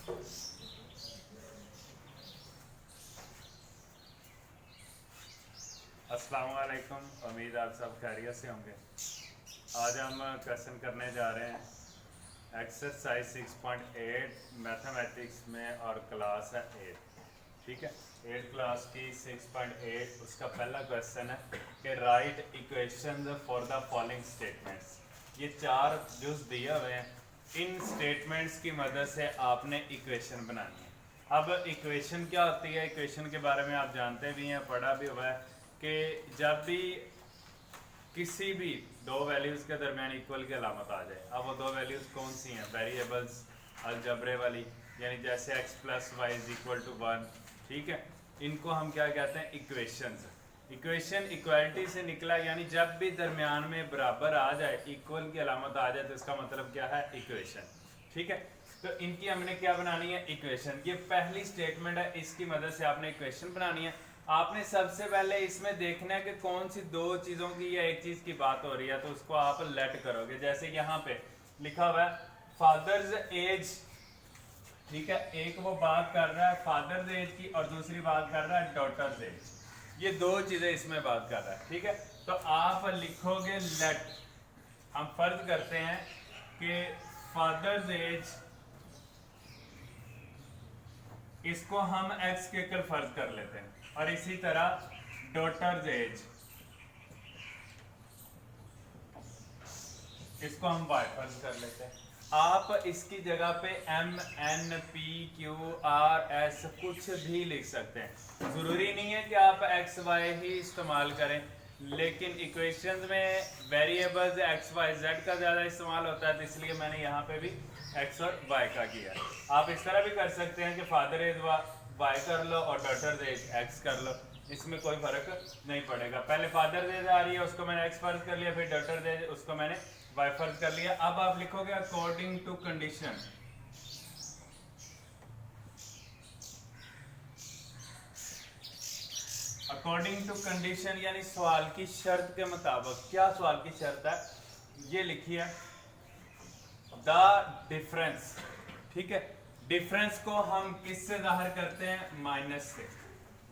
अस्सलाम वालेकुम, उम्मीद आप सब खैरियत से होंगे। आज हम क्वेश्चन करने जा रहे हैं एक्सरसाइज 6.8 मैथमेटिक्स में और क्लास है 8। ठीक है, 8 क्लास की 6.8 उसका पहला क्वेश्चन है कि right equation for the following statements. ये 4 जुज दिए हुए हैं, इन स्टेटमेंट्स की मदद से आपने इक्वेशन बनानी है। अब इक्वेशन क्या होती है, इक्वेशन के बारे में आप जानते भी हैं, पढ़ा भी हुआ है कि जब भी किसी भी दो वैल्यूज़ के दरमियान इक्वल की अलामत आ जाए। अब वो दो वैल्यूज़ कौन सी हैं? वेरिएबल्स अलजबरे वाली, यानी जैसे x plus y is equal to 1। ठीक है, इनको हम क्या कहते हैं? इक्वेशंस। इक्वेशन इक्वालिटी से निकला, यानी जब भी दरमियान में बराबर आ जाए, इक्वल की अलामत आ जाए, तो इसका मतलब क्या है? इक्वेशन। ठीक है, तो इनकी हमने क्या बनानी है? इक्वेशन। ये पहली स्टेटमेंट है, इसकी मदद से आपने इक्वेशन बनानी है। आपने सबसे पहले इसमें देखना है कि कौन सी दो चीज़ों की या एक चीज़ की बात हो रही है, तो उसको आप लेट करोगे। जैसे यहाँ पे लिखा हुआ है फादर्स एज। ठीक है, एक वो बात कर रहा है फादर्स एज की और दूसरी बात कर रहा है डॉटर्स एज। ये दो चीज़ें इसमें बात कर रहा है। ठीक है, तो आप लिखोगे लेट। हम फर्ज करते हैं कि फादर्स एज, इसको हम एक्स के कर फर्ज कर लेते हैं, और इसी तरह डॉटर्स एज, इसको हम वाई फर्ज कर लेते हैं। आप इसकी जगह पे M N P Q R S कुछ भी लिख सकते हैं। ज़रूरी नहीं है कि आप एक्स वाई ही इस्तेमाल करें, लेकिन इक्वेशंस में वेरिएबल्स एक्स वाई जेड का ज़्यादा इस्तेमाल होता है, तो इसलिए मैंने यहाँ पे भी एक्स और वाई का किया है। आप इस तरह भी कर सकते हैं कि फादर एज वाई कर लो और डॉटर एज एक्स कर लो, इसमें कोई फर्क नहीं पड़ेगा। पहले फादर एज आ रही है, उसको मैंने एक्स फर्ज कर लिया, फिर डॉटर एज, उसको मैंने वाई फर्ज कर लिया। अब आप लिखोगे according to condition. According to condition यानी सवाल की शर्त के मुताबिक। क्या सवाल की शर्त है? ये लिखी है द डिफरेंस। ठीक है, डिफरेंस को हम किससे जाहिर करते हैं? माइनस से।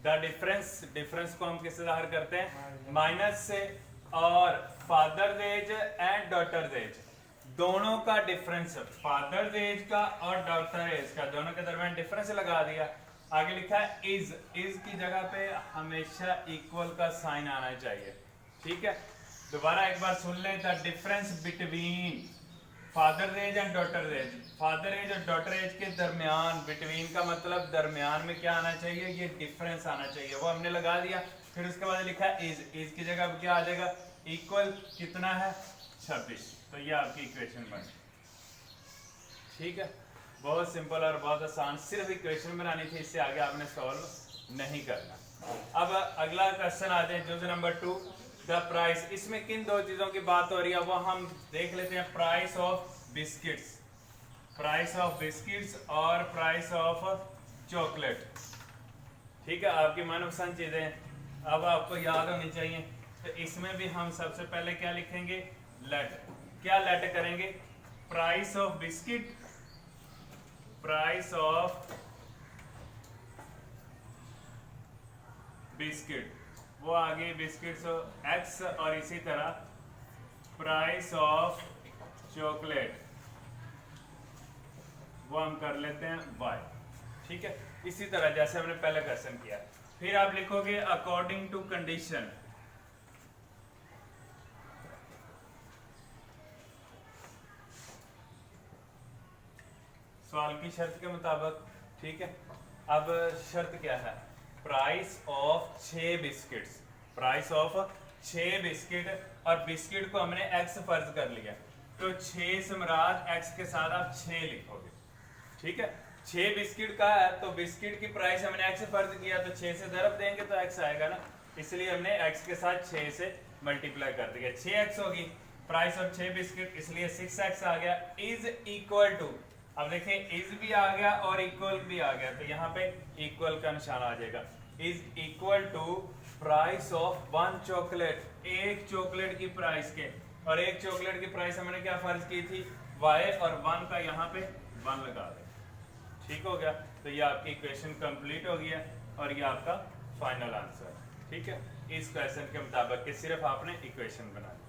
द डिफरेंस, डिफरेंस को हम किससे जाहिर करते हैं? माइनस से। और father's age and daughters as, दोनों का डिफरेंस, फादर्स एज का और डॉटर एज का, दोनों के दरमियान डिफरेंस लगा दिया। आगे लिखा है इज। इज की जगह पे हमेशा इक्वल का साइन आना चाहिए। ठीक है, दोबारा एक बार सुन लें। The difference between father age and daughter age, father age और डॉटर एज के दरमियान, बिटवीन का मतलब दरमियान में क्या आना चाहिए? ये डिफरेंस आना चाहिए, वो हमने लगा दिया। फिर उसके बाद लिखा है इज। इज की जगह क्या आ जाएगा? इक्वल कितना है? 26। तो ये आपकी इक्वेशन बन। ठीक है, बहुत सिंपल और बहुत आसान, सिर्फ इक्वेशन बनानी थी, इससे आगे आपने सॉल्व नहीं करना। अब अगला क्वेश्चन आ जाए, जुज नंबर 2, द प्राइस। इसमें किन दो चीजों की बात हो रही है वो हम देख लेते हैं। Price of biscuits, price of biscuits और प्राइस ऑफ चॉकलेट। ठीक है, आपकी मनपसंद चीजें अब आपको याद होनी चाहिए। तो इसमें भी हम सबसे पहले क्या लिखेंगे? लेट। क्या लेट करेंगे? Price of biscuit, price of biscuit, वो आगे बिस्किट्स एक्स, और इसी तरह प्राइस ऑफ चॉकलेट, वो हम कर लेते हैं वाई। ठीक है, इसी तरह जैसे हमने पहले क्वेश्चन किया। फिर आप लिखोगे अकॉर्डिंग टू कंडीशन। सवाल की शर्त के मुताबिक। ठीक है, अब शर्त क्या है? Price of 6 biscuits, price of 6 biscuit, और बिस्किट को हमने एक्स फर्ज कर लिया, तो 6 से मुराद एक्स के साथ आप 6 लिखोगे। ठीक है, 6 बिस्किट का है, तो बिस्किट की प्राइस हमने एक्स फर्ज किया, तो 6 से ज़रब देंगे तो एक्स आएगा ना, इसलिए हमने एक्स के साथ 6 से मल्टीप्लाई कर दिया। 6x होगी प्राइस ऑफ 6 बिस्किट, इसलिए 6x आ गया। इज इक्वल टू, अब देखें इज भी आ गया और इक्वल भी आ गया, तो यहाँ पे इक्वल का निशान आ जाएगा। Is equal to price of 1 chocolate, एक चॉकलेट की प्राइस के, और एक चॉकलेट की प्राइस हमने क्या फर्ज की थी? y, और 1 का यहाँ पे 1 लगा दे। ठीक हो गया। तो ये आपकी इक्वेशन कंप्लीट हो गई है और ये आपका फाइनल आंसर। ठीक है, इस क्वेश्चन के मुताबिक कि सिर्फ आपने इक्वेशन बना दी।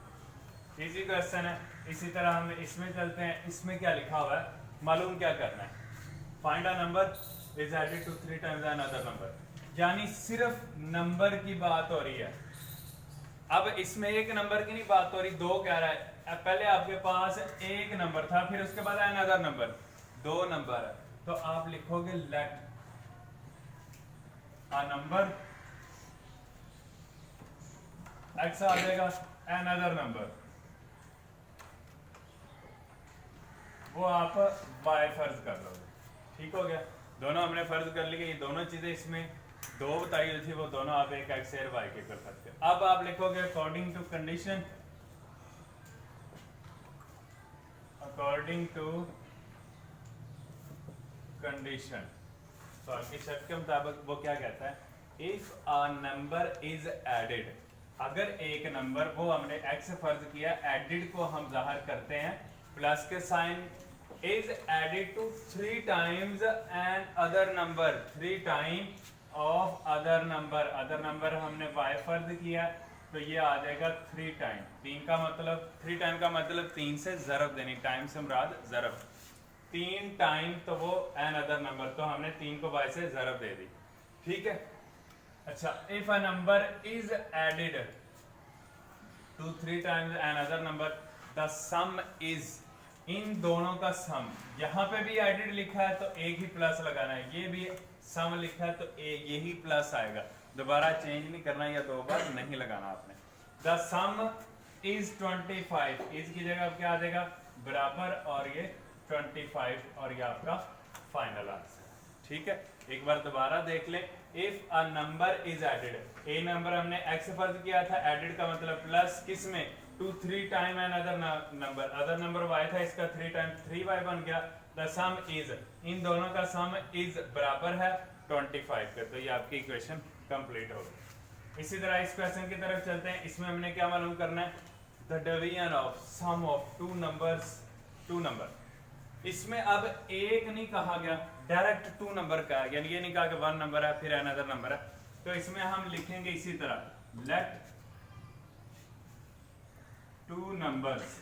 इजी क्वेश्चन है। इसी तरह हम इसमें चलते हैं। इसमें क्या लिखा हुआ है, मालूम क्या करना है, find a number is added to 3 times another number, यानी सिर्फ नंबर की बात हो रही है। अब इसमें एक नंबर की नहीं बात हो रही, दो कह रहा है। पहले आपके पास एक नंबर था, फिर उसके बाद अनदर नंबर, दो नंबर है। तो आप लिखोगे लेट अ नंबर एक्स आ जाएगा, अनदर नंबर वो आप वाई फर्ज कर लोगे। ठीक हो गया, दोनों हमने फर्ज कर लिए। ये दोनों चीजें इसमें दो बताई हुई थी, वो दोनों आप एक एक्स और वाई के कर सकते हो। अब आप लिखोगे according to condition, according to condition, तो आपकी शर्त के मुताबिक वो क्या कहता है, if a number is added, अगर एक नंबर, वो हमने एक्स फर्ज किया, एडिड को हम जाहिर करते हैं प्लस के sign, is added to 3 times an other number, 3 time of other number, other number हमने वाई फर्ज किया, तो ये आ जाएगा 3 टाइम। 3 का मतलब, 3 टाइम का मतलब 3 से ज़रब देनी, टाइम से मुराद ज़रब, 3 टाइम तो वो एन अदर नंबर, तो हमने 3 को वाई से ज़रब दे दी। ठीक है, अच्छा, if a number is added to 3 times an other number, the sum is, इन दोनों का सम, यहाँ पे भी एडेड लिखा है तो एक ही प्लस लगाना है, ये भी सम लिखा है तो एक यही प्लस आएगा, दोबारा चेंज नहीं करना या दो बार नहीं लगाना आपने। द सम इज 25, इज की जगह क्या आ जाएगा बराबर, और ये 25, और ये आपका फाइनल आंसर। ठीक है, एक बार दोबारा देख लें। If a number is added, a number हमने एक्स फर्ज किया था, एडेड का मतलब प्लस, किसमें, to 3 time an other number, other number y था, इसका 3 टाइम 3y बन गया। द सम इज, इन दोनों का सम इज बराबर है 25 के, तो ये आपकी इक्वेशन कंप्लीट हो गई। इसी तरह इस क्वेश्चन की तरफ चलते हैं। इसमें हमने क्या मालूम करना है, the division of sum of two numbers, two number. इसमें अब एक नहीं कहा गया, डायरेक्ट 2 नंबर कहा गया, ये नहीं कहा कि 1 नंबर है फिर अनदर नंबर है। तो इसमें हम लिखेंगे इसी तरह, लेट 2 नंबर्स,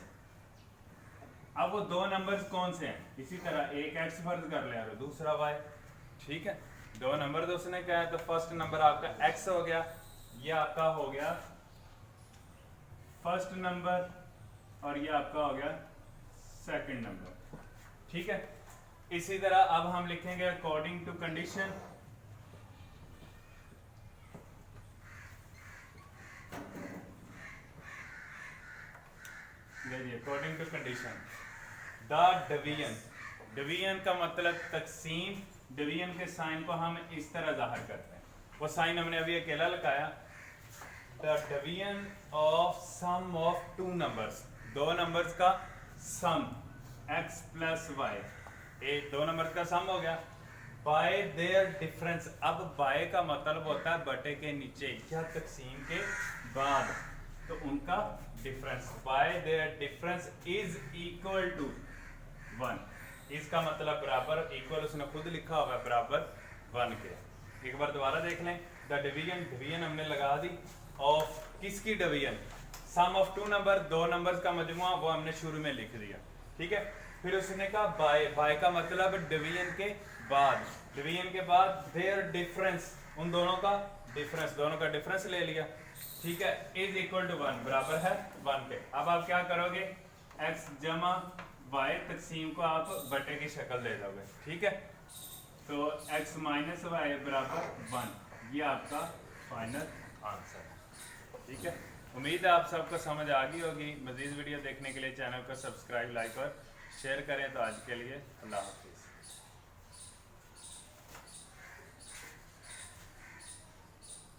अब वो 2 नंबर्स कौन से हैं, इसी तरह एक एक्स फर्ज कर ले और दूसरा वाई। ठीक है, 2 नंबर तो उसने कहा है, तो फर्स्ट नंबर आपका एक्स हो गया, ये आपका हो गया फर्स्ट नंबर, और ये आपका हो गया सेकंड नंबर। ठीक है, इसी तरह अब हम लिखेंगे according to condition, according to condition the division, division का मतलब तकसीम, डिवीजन के साइन को हम इस तरह जाहिर करते हैं, वो साइन हमने अभी अकेला लगाया, the division of sum of 2 numbers, 2 numbers का सम x प्लस वाई, एक 2 नंबर का सम हो गया, बाय देयर डिफरेंस, अब बाय का मतलब होता है बटे के नीचे या तकसीम के बाद, तो उनका difference, by their difference is equal to 1, इसका मतलब बराबर, इक्वल उसने खुद लिखा हुआ है बराबर 1 के। एक बार दोबारा देख लें, द डिवीजन, डिवीजन हमने लगा दी ऑफ, किसकी division, sum of 2 number, 2 numbers का मजमुआ, वो हमने शुरू में लिख दिया। ठीक है, फिर उसने कहा बाय, बाय का मतलब डिवीजन के बाद, डिवीजन के बाद देयर डिफरेंस, उन दोनों का डिफरेंस, दोनों का डिफरेंस ले लिया। ठीक है, इज इक्वल टू 1, बराबर है 1 के। अब आप क्या करोगे, x जमा y तकसीम को आप बटे की शक्ल दे दोगे। ठीक है, तो x माइनस वाई बराबर 1, ये आपका फाइनल आंसर है। ठीक है, उम्मीद है आप सबको समझ आ गई होगी। मजीद वीडियो देखने के लिए चैनल को सब्सक्राइब, लाइक और शेयर करें। तो आज के लिए अल्लाह हाफिज़।